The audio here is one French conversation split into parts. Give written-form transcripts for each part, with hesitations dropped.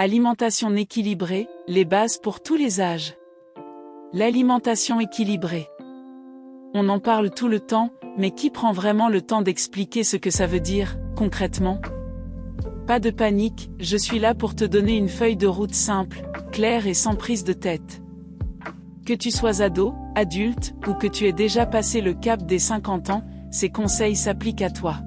Alimentation équilibrée, les bases pour tous les âges. L'alimentation équilibrée. On en parle tout le temps, mais qui prend vraiment le temps d'expliquer ce que ça veut dire, concrètement? Pas de panique, je suis là pour te donner une feuille de route simple, claire et sans prise de tête. Que tu sois ado, adulte, ou que tu aies déjà passé le cap des 50 ans, ces conseils s'appliquent à toi.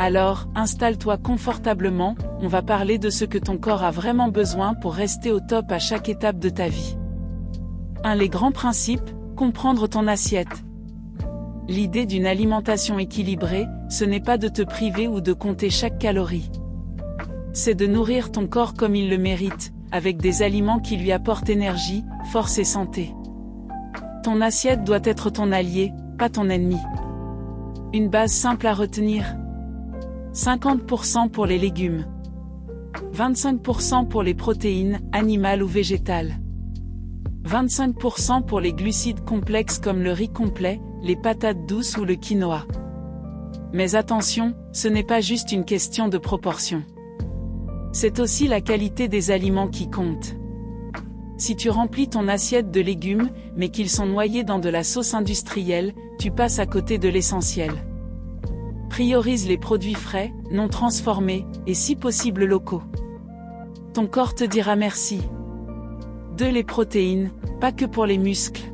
Alors, installe-toi confortablement, on va parler de ce que ton corps a vraiment besoin pour rester au top à chaque étape de ta vie. 1. Les grands principes, comprendre ton assiette. L'idée d'une alimentation équilibrée, ce n'est pas de te priver ou de compter chaque calorie. C'est de nourrir ton corps comme il le mérite, avec des aliments qui lui apportent énergie, force et santé. Ton assiette doit être ton allié, pas ton ennemi. Une base simple à retenir. 50% pour les légumes. 25% pour les protéines, animales ou végétales. 25% pour les glucides complexes comme le riz complet, les patates douces ou le quinoa. Mais attention, ce n'est pas juste une question de proportion. C'est aussi la qualité des aliments qui compte. Si tu remplis ton assiette de légumes, mais qu'ils sont noyés dans de la sauce industrielle, tu passes à côté de l'essentiel. Priorise les produits frais, non transformés, et si possible locaux. Ton corps te dira merci. 2. Les protéines, pas que pour les muscles.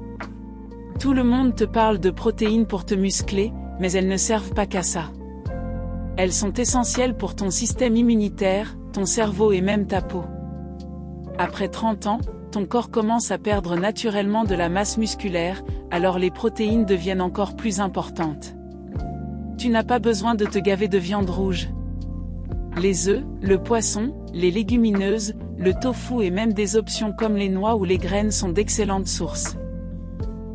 Tout le monde te parle de protéines pour te muscler, mais elles ne servent pas qu'à ça. Elles sont essentielles pour ton système immunitaire, ton cerveau et même ta peau. Après 30 ans, ton corps commence à perdre naturellement de la masse musculaire, alors les protéines deviennent encore plus importantes. Tu n'as pas besoin de te gaver de viande rouge. Les œufs, le poisson, les légumineuses, le tofu et même des options comme les noix ou les graines sont d'excellentes sources.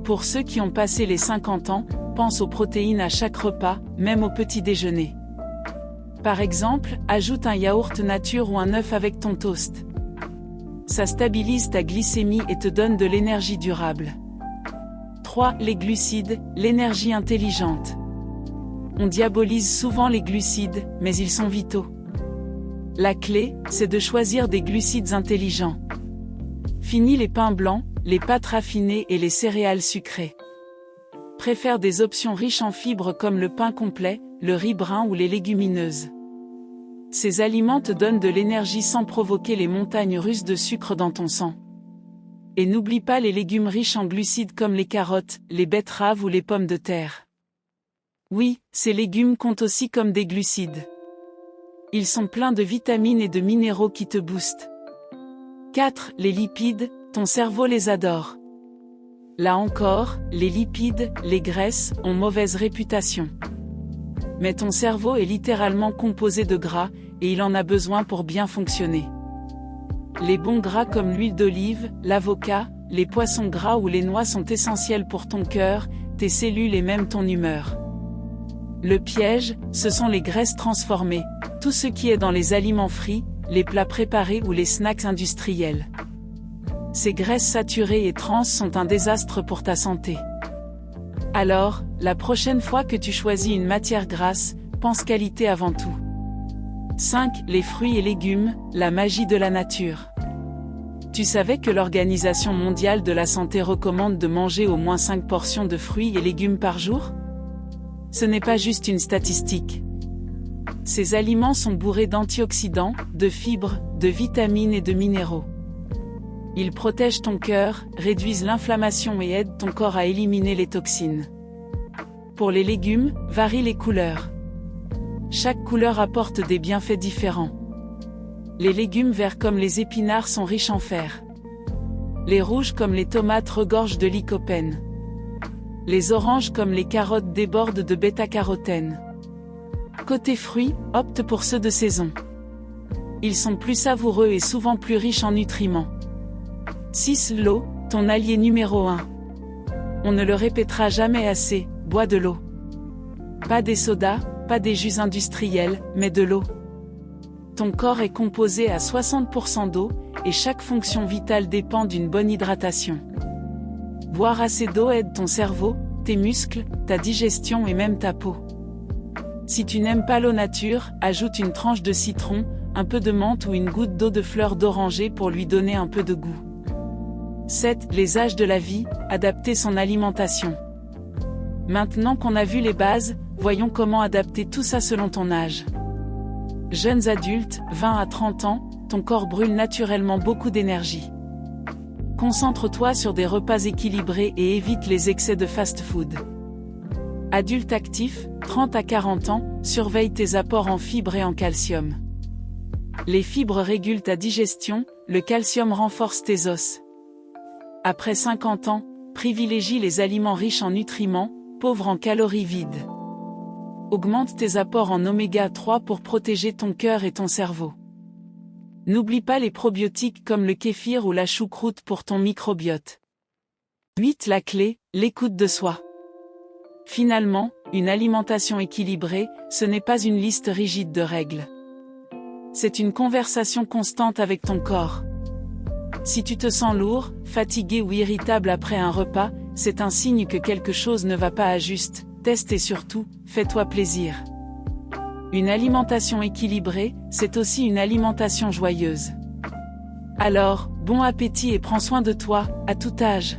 Pour ceux qui ont passé les 50 ans, pense aux protéines à chaque repas, même au petit déjeuner. Par exemple, ajoute un yaourt nature ou un œuf avec ton toast. Ça stabilise ta glycémie et te donne de l'énergie durable. 3. Les glucides, l'énergie intelligente. On diabolise souvent les glucides, mais ils sont vitaux. La clé, c'est de choisir des glucides intelligents. Fini les pains blancs, les pâtes raffinées et les céréales sucrées. Préfère des options riches en fibres comme le pain complet, le riz brun ou les légumineuses. Ces aliments te donnent de l'énergie sans provoquer les montagnes russes de sucre dans ton sang. Et n'oublie pas les légumes riches en glucides comme les carottes, les betteraves ou les pommes de terre. Oui, ces légumes comptent aussi comme des glucides. Ils sont pleins de vitamines et de minéraux qui te boostent. 4. Les lipides, ton cerveau les adore. Là encore, les lipides, les graisses, ont mauvaise réputation. Mais ton cerveau est littéralement composé de gras, et il en a besoin pour bien fonctionner. Les bons gras comme l'huile d'olive, l'avocat, les poissons gras ou les noix sont essentiels pour ton cœur, tes cellules et même ton humeur. Le piège, ce sont les graisses transformées, tout ce qui est dans les aliments frits, les plats préparés ou les snacks industriels. Ces graisses saturées et trans sont un désastre pour ta santé. Alors, la prochaine fois que tu choisis une matière grasse, pense qualité avant tout. 5. Les fruits et légumes, la magie de la nature. Tu savais que l'Organisation mondiale de la santé recommande de manger au moins 5 portions de fruits et légumes par jour? Ce n'est pas juste une statistique. Ces aliments sont bourrés d'antioxydants, de fibres, de vitamines et de minéraux. Ils protègent ton cœur, réduisent l'inflammation et aident ton corps à éliminer les toxines. Pour les légumes, varie les couleurs. Chaque couleur apporte des bienfaits différents. Les légumes verts comme les épinards sont riches en fer. Les rouges comme les tomates regorgent de lycopène. Les oranges comme les carottes débordent de bêta-carotène. Côté fruits, opte pour ceux de saison. Ils sont plus savoureux et souvent plus riches en nutriments. 6. L'eau, ton allié numéro 1. On ne le répétera jamais assez, bois de l'eau. Pas des sodas, pas des jus industriels, mais de l'eau. Ton corps est composé à 60% d'eau, et chaque fonction vitale dépend d'une bonne hydratation. Boire assez d'eau aide ton cerveau, tes muscles, ta digestion et même ta peau. Si tu n'aimes pas l'eau nature, ajoute une tranche de citron, un peu de menthe ou une goutte d'eau de fleur d'oranger pour lui donner un peu de goût. 7. Les âges de la vie, adapter son alimentation. Maintenant qu'on a vu les bases, voyons comment adapter tout ça selon ton âge. Jeunes adultes, 20 à 30 ans, ton corps brûle naturellement beaucoup d'énergie. Concentre-toi sur des repas équilibrés et évite les excès de fast-food. Adulte actif, 30 à 40 ans, surveille tes apports en fibres et en calcium. Les fibres régulent ta digestion, le calcium renforce tes os. Après 50 ans, privilégie les aliments riches en nutriments, pauvres en calories vides. Augmente tes apports en oméga 3 pour protéger ton cœur et ton cerveau. N'oublie pas les probiotiques comme le kéfir ou la choucroute pour ton microbiote. 8. La clé, l'écoute de soi. Finalement, une alimentation équilibrée, ce n'est pas une liste rigide de règles. C'est une conversation constante avec ton corps. Si tu te sens lourd, fatigué ou irritable après un repas, c'est un signe que quelque chose ne va pas à juste. Teste et surtout, fais-toi plaisir. Une alimentation équilibrée, c'est aussi une alimentation joyeuse. Alors, bon appétit et prends soin de toi, à tout âge.